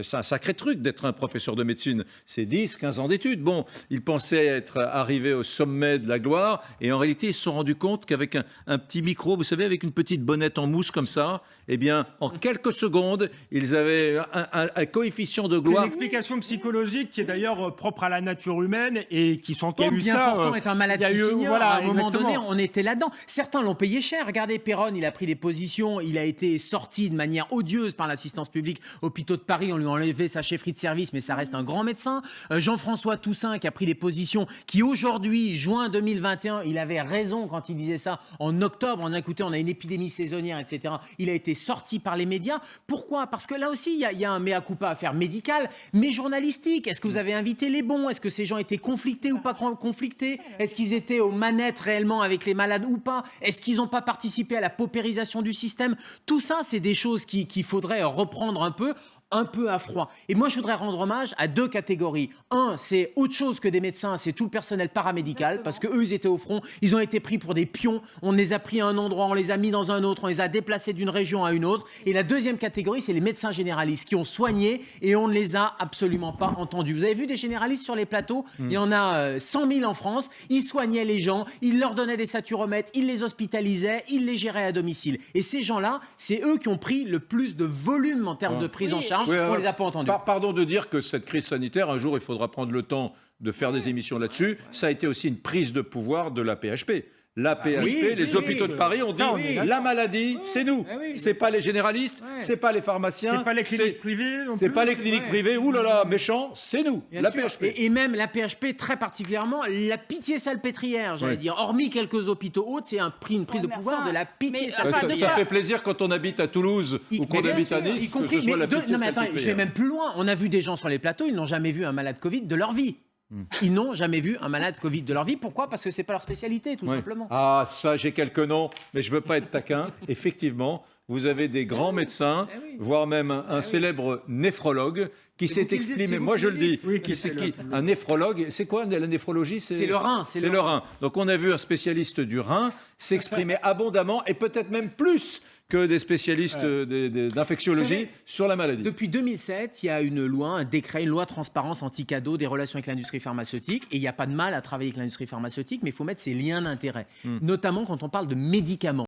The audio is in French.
C'est un sacré truc d'être un professeur de médecine. C'est 10, 15 ans d'études. Bon, ils pensaient être arrivés au sommet de la gloire et en réalité, ils se sont rendus compte qu'avec un petit micro, vous savez, avec une petite bonnette en mousse comme ça, eh bien, en quelques secondes, ils avaient un coefficient de C'est gloire. une explication psychologique qui est d'ailleurs propre à la nature humaine et qui s'entend. Et bien pourtant est un malade qui s'ignore. Voilà, à un moment exactement. donné, on était là-dedans. Certains l'ont payé cher. Regardez, Perron, il a pris des positions, il a été sorti de manière odieuse par l'assistance publique. Hôpitaux de Paris, on lui a enlevé sa chefferie de service, mais ça reste un grand médecin. Jean-François Toussaint qui a pris des positions qui aujourd'hui, juin 2021, il avait raison quand il disait ça. En octobre, écoutez, on a une épidémie saisonnière, etc. Il a été sorti par les médias. Pourquoi? Parce que là aussi, il y a un mea culpa à faire médical, mais journalistique. Est-ce que vous avez invité les bons? Est-ce que ces gens étaient conflictés ou pas conflictés? Est-ce qu'ils étaient aux manettes réellement avec les malades ou pas? Est-ce qu'ils n'ont pas participé à la paupérisation du système? Tout ça, c'est des choses qu'il faudrait reprendre un peu à froid. Et moi, je voudrais rendre hommage à deux catégories. Un, c'est autre chose que des médecins, c'est tout le personnel paramédical, parce qu'eux, ils étaient au front, ils ont été pris pour des pions, on les a pris à un endroit, on les a mis dans un autre, on les a déplacés d'une région à une autre. Et la deuxième catégorie, c'est les médecins généralistes qui ont soigné et on ne les a absolument pas entendus. Vous avez vu des généralistes sur les plateaux? Il y en a 100 000 en France, ils soignaient les gens, ils leur donnaient des saturomètres, ils les hospitalisaient, ils les géraient à domicile. Et ces gens-là, c'est eux qui ont pris le plus de volume en termes de prise en charge. Oui, on les a pas entendus. Pardon de dire que cette crise sanitaire, un jour, il faudra prendre le temps de faire des émissions là-dessus. Ça a été aussi une prise de pouvoir de la PHP. La PHP, les hôpitaux de Paris ont dit la maladie, c'est nous. C'est pas les généralistes, c'est pas les pharmaciens, C'est pas les cliniques privées. c'est pas les cliniques privées. Ouh là là, méchant, c'est nous. Bien la sûr. PHP. Et même la PHP, très particulièrement, la pitié salpêtrière, j'allais dire. Hormis quelques hôpitaux autres, c'est une prise de pouvoir de la pitié salpêtrière. Ça fait plaisir quand on habite à Toulouse ou qu'on habite à Nice, que ce soit la pitié non mais attends, je vais salpêtrière. même plus loin. On a vu des gens sur les plateaux, ils n'ont jamais vu un malade Covid de leur vie. Ils n'ont jamais vu un malade Covid de leur vie. Pourquoi? Parce que c'est pas leur spécialité, tout simplement. Ah, ça, j'ai quelques noms, mais je veux pas être taquin. Effectivement, vous avez des grands médecins, voire même un célèbre néphrologue qui s'est exprimé. Moi, je le dis. Un néphrologue, c'est quoi la néphrologie? C'est le rein. C'est le rein. Donc, on a vu un spécialiste du rein s'exprimer abondamment et peut-être même plus que des spécialistes d'infectiologie sur la maladie. Depuis 2007, il y a une loi, un décret, une loi transparence anti-cadeau des relations avec l'industrie pharmaceutique. Et il n'y a pas de mal à travailler avec l'industrie pharmaceutique, mais il faut mettre ses liens d'intérêt, notamment quand on parle de médicaments.